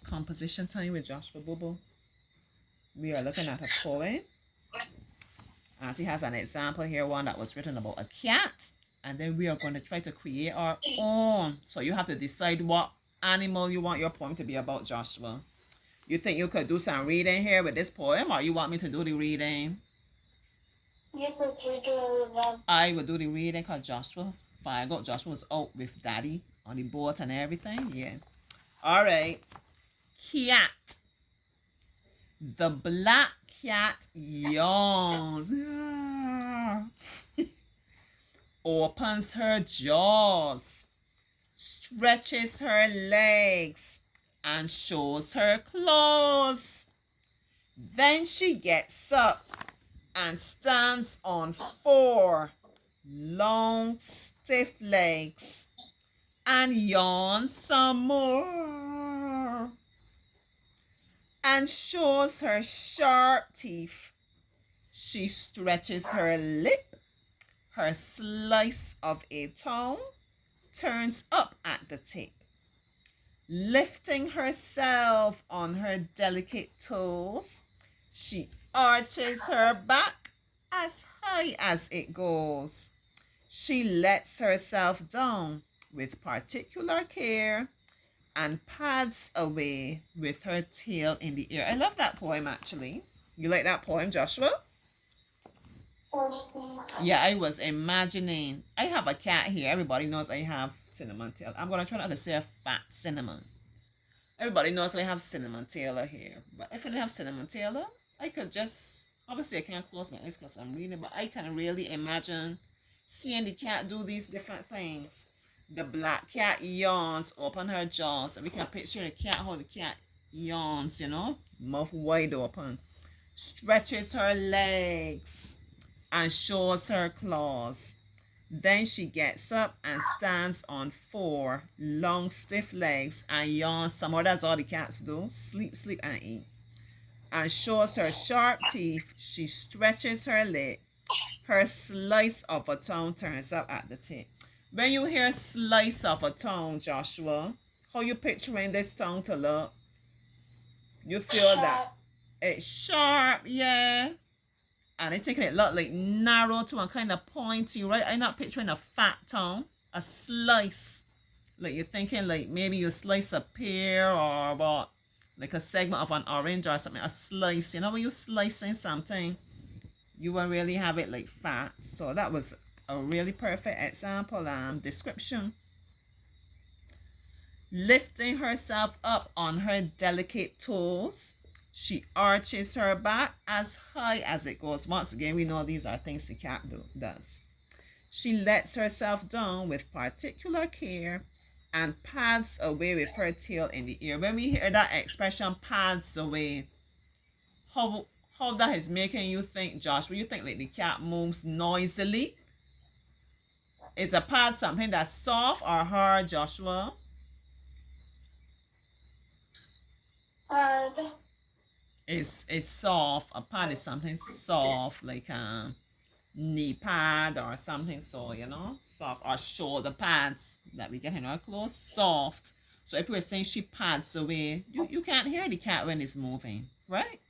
composition time with Joshua Boo. We are looking at a poem. Auntie has an example here, one that was written about a cat. And then we are going to try to create our own. So you have to decide what animal you want your poem to be about, Joshua. You think you could do some reading here with this poem, or you want me to do the reading? You could do that. I will do the reading because Joshua, Joshua's out with Daddy on the boat and everything. Yeah. All right. Cat. The black cat yawns. Opens her jaws, stretches her legs, and shows her claws. Then she gets up and stands on four long, stiff legs and yawns some more and shows her sharp teeth. She stretches her lip, her slice of a tongue turns up at the tip. Lifting herself on her delicate toes, she arches her back as high as it goes. She lets herself down with particular care and pads away with her tail in the air. I love that poem, actually. You like that poem, Joshua? Yeah, I was imagining. I have a cat here. Everybody knows I have cinnamon tail. I'm going to try not to say a fat cinnamon. Everybody knows I have cinnamon tailor here. But if I didn't have cinnamon tailor, I could just... Obviously, I can't close my eyes because I'm reading. But I can really imagine seeing the cat do these different things. The black cat yawns, open her jaws. So we can picture the cat, how the cat yawns, you know. Mouth wide open. Stretches her legs and shows her claws. Then she gets up and stands on four long, stiff legs and yawns some more. That's all the cats do. Sleep, sleep, and eat. And shows her sharp teeth. She stretches her lip. Her slice of a tongue turns up at the tip. When you hear slice of a tongue, Joshua, how you picturing this tongue to look? You feel that it's sharp, yeah. And I think it look like narrow to and kind of pointy, right? I'm not picturing a fat tongue, a slice. Like you're thinking like maybe you slice a pear or what? Like a segment of an orange or something, a slice. You know when you're slicing something, you will really have it like fat. So that was a really perfect example description. Lifting herself up on her delicate toes, she arches her back as high as it goes. Once again, we know these are things the cat does. She lets herself down with particular care and pads away with her tail in the air. When we hear that expression, pads away, how that is making you think, Josh? Will you think like the cat moves noisily? Is a pad something that's soft or hard, Joshua? Hard. It's soft. A pad is something soft, like a knee pad or something, so you know, soft, or shoulder pads that we get in our clothes, soft. So if we're saying she pads away, you can't hear the cat when it's moving, right?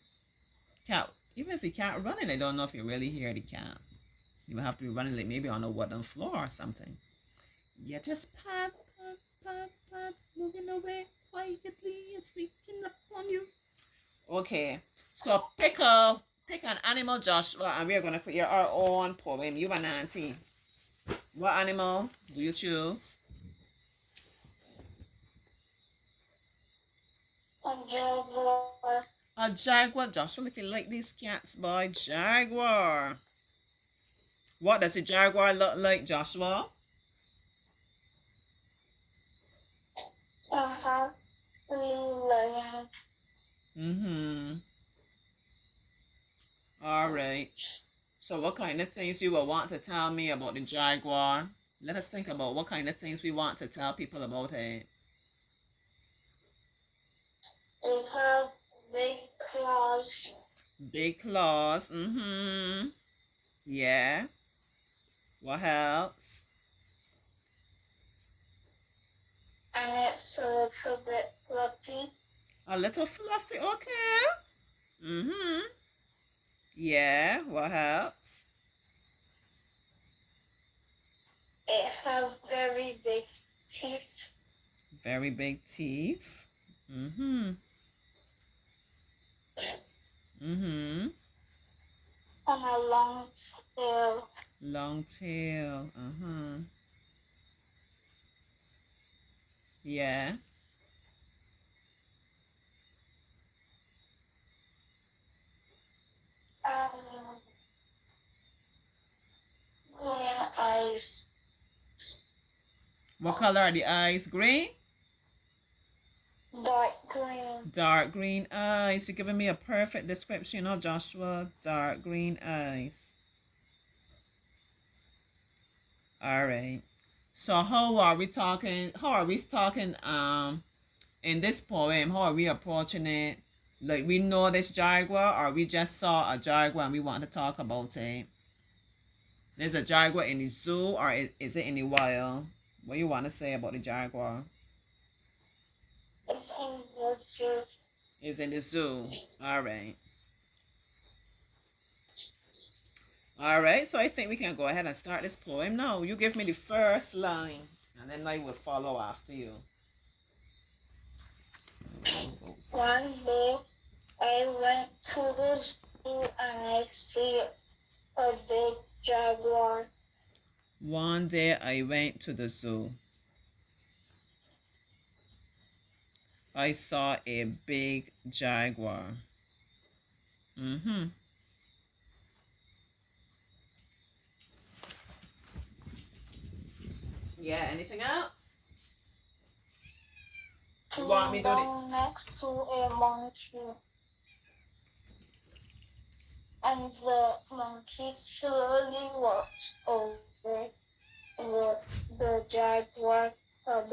Cat, even if the cat running, I don't know if you really hear the cat. You will have to be running like maybe on a wooden floor or something. Yeah, just pad, pad, pad, pad, moving away quietly and sneaking up on you. Okay, so pick an animal, Joshua, and we're gonna create our own poem. You and Auntie. What animal do you choose? A jaguar. A jaguar, Joshua. If you like these cats, boy, jaguar. What does a jaguar look like, Joshua? A half lion. Mm-hmm. All right. So what kind of things you will want to tell me about the jaguar? Let us think about what kind of things we want to tell people about it. They have big claws. Big claws. Mm-hmm. Yeah. What else? And it's a little bit fluffy. A little fluffy. Okay. Mm-hmm. Yeah. What else? It have very big teeth Very big teeth. Mm-hmm. Mm-hmm. and a long tail. Long tail. Uh-huh. Yeah. And green eyes. What color are the eyes? Green? Dark green. Dark green eyes. You're giving me a perfect description, oh Joshua. Dark green eyes. All right. So how are we talking? How are we talking? In this poem, how are we approaching it? Like we know this jaguar, or we just saw a jaguar and we want to talk about it. There's a jaguar in the zoo, or is it in the wild? What you want to say about the jaguar? It's in the zoo. Is in the zoo. All right. All right. So I think we can go ahead and start this poem now. You give me the first line, and then I will follow after you. One day I went to the zoo and I see a big jaguar. One day I went to the zoo. I saw a big jaguar. Mm-hmm. Yeah, anything else? You want me to do Down next to a monkey, and the monkey slowly walks over the jaguar cub.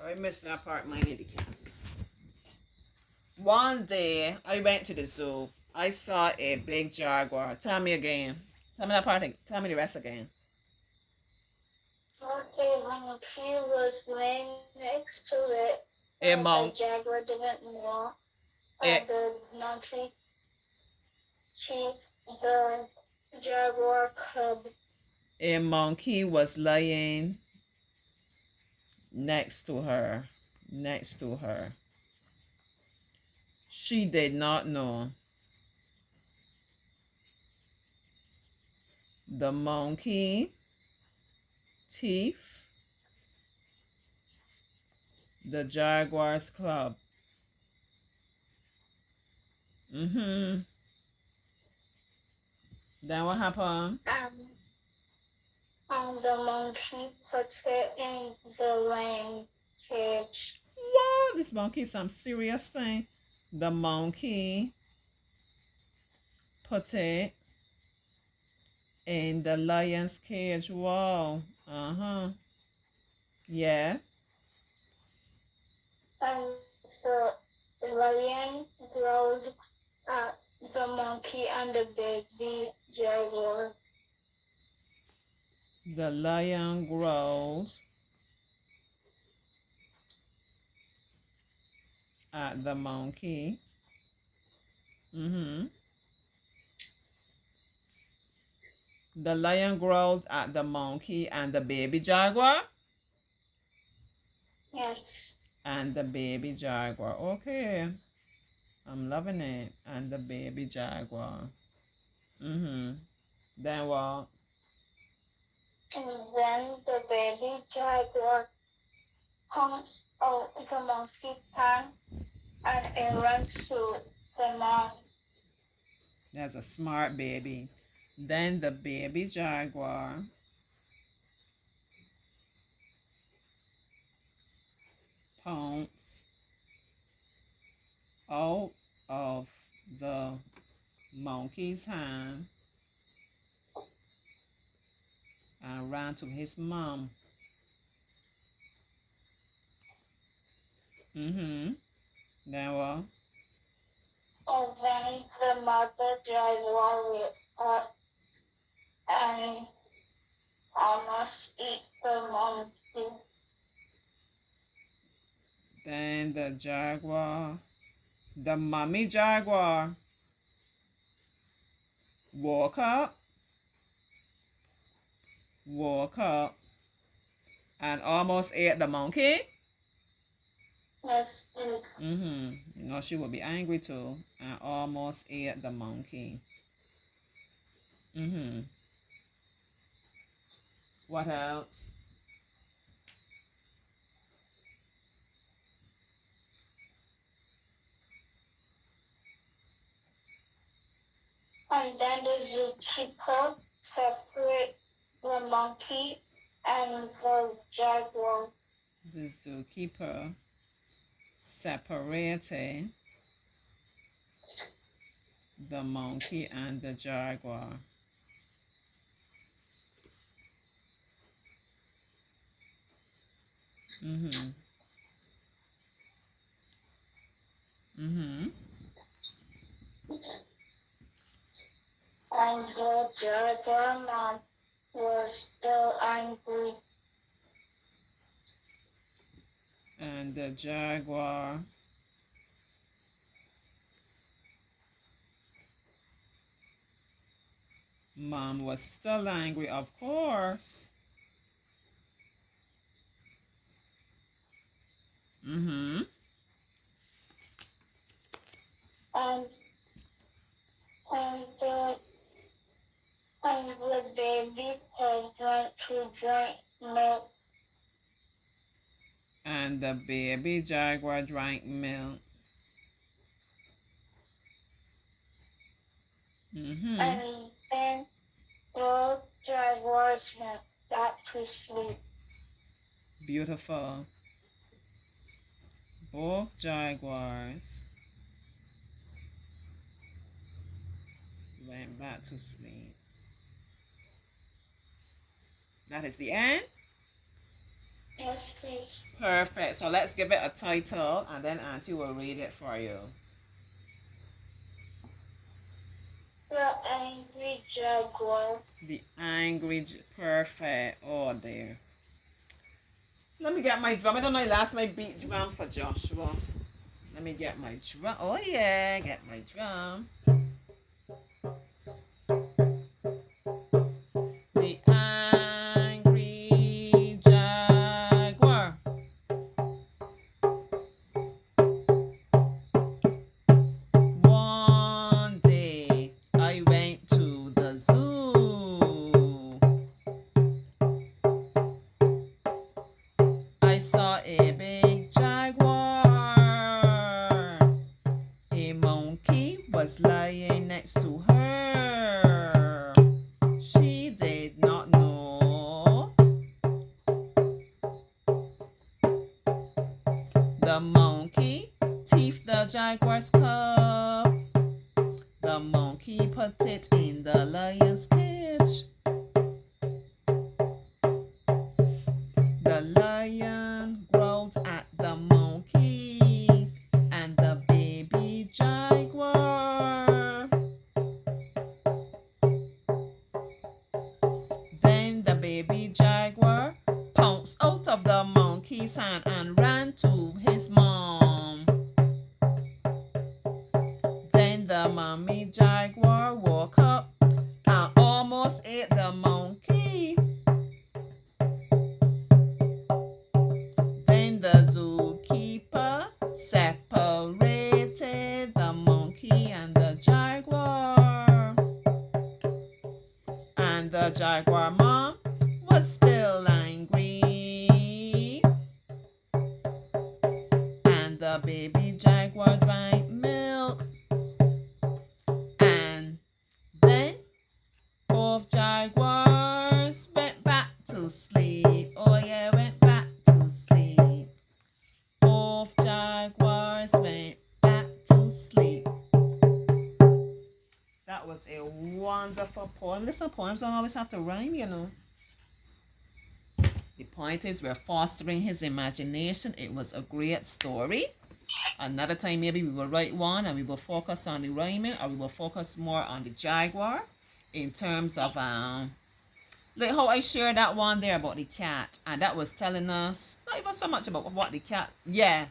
I missed that part, my lady cat. One day I went to the zoo. I saw a big jaguar. Tell me again. Tell me that part. Tell me the rest again. A monkey was laying next to it, A and the monk. jaguar didn't know. A, And the monkey teeth the jaguar cub. a monkey was lying next to her. Next to her. She did not know. The monkey teeth the jaguar's club. Mm-hmm. Then what happened? And the monkey put it in the lion cage. What? This monkey is some serious thing. The monkey put it in the lion's cage. Wow. Uh-huh. Yeah. And so the lion growled at the monkey and the baby jaguar. The lion growls at the monkey. Mm-hmm. The lion growled at the monkey and the baby jaguar. Yes. And the baby jaguar. Okay. I'm loving it. And the baby jaguar. Mm-hmm. Then what? And then the baby jaguar comes out the monkey pen and it runs to the mom. That's a smart baby. Then the baby jaguar pounced out of the monkey's hand and ran to his mom. Mm-hmm. Then what? And then the mother jaguar will and almost eat the monkey. Then the jaguar, the mommy jaguar, woke up, woke up, and almost ate the monkey. Yes, please. You know, she would be angry too, and almost ate the monkey. What else? And then the zookeeper separate the monkey and the jaguar. The zookeeper separated the monkey and the jaguar. Mm-hmm. Mm-hmm. And the jaguar man was still angry. And the jaguar mom was still angry, of course. Mm-hmm. And and the and the baby had went to drink milk. And the baby jaguar drank milk. Mm-hmm. And then the jaguars went back to sleep. Beautiful. Both jaguars went back to sleep. That is the end. Yes, please. Perfect. So let's give it a title and then Auntie will read it for you. The angry jaguar. The angry. Perfect. Oh, there. Let me get my drum. I don't know. Last my beat drum for Joshua. Let me get my drum. Oh, yeah. Get my drum. The angry jaguar. One day I went to the zoo. I saw a big jaguar. A monkey was lying next to her. She did not know the monkey teeth the jaguar's cup. The monkey put it in the lion's cage. The lion growled at the monkey and the baby jaguar. Then the baby jaguar pounced out of the monkey's hand and ran to his mom. Then the mommy jaguar woke up and almost ate the monkey. Then the zookeeper separated the monkey and the jaguar. And the jaguar mom was still angry. And the baby jaguar drank milk. And then both jaguars went back to sleep. Oh yeah, went back to sleep. Both jaguars went back to sleep. That was a wonderful poem. Listen, poems don't always have to rhyme, you know. The point is we're fostering his imagination. It was a great story. Another time maybe we will write one and we will focus on the rhyming, or we will focus more on the jaguar in terms of like how I shared that one there about the cat, and that was telling us not even so much about what the cat, yeah,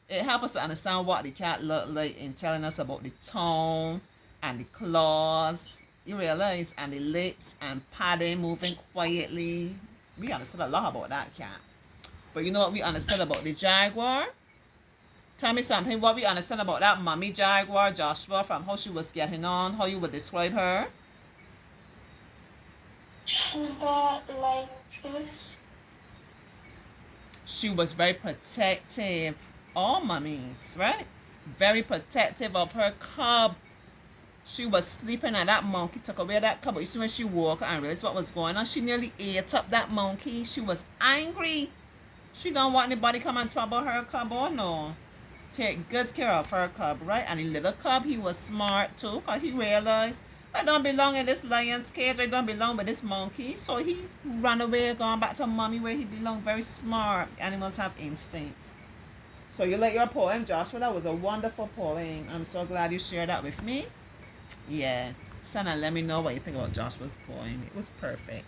It helps us to understand what the cat looked like in telling us about the tongue and the claws. You realize, and the lips and padding moving quietly. We understood a lot about that cat. But you know what we understood about the jaguar? Tell me something. What we understand about that mommy jaguar, Joshua, from how she was getting on, how you would describe her? She got like this. She was very protective. All mummies, right? Very protective of her cub. She was sleeping and that monkey took away that cub. But you see when she woke and realized what was going on, she nearly ate up that monkey. She was angry. She don't want anybody come and trouble her cub or no. Take good care of her cub, right? And the little cub, he was smart too, because he realized I don't belong in this lion's cage. I don't belong with this monkey. So he ran away, gone back to mommy where he belonged. Very smart. Animals have instincts. So you like your poem, Joshua? That was a wonderful poem. I'm so glad you shared that with me. Yeah. Send and let me know what you think about Joshua's poem. It was perfect.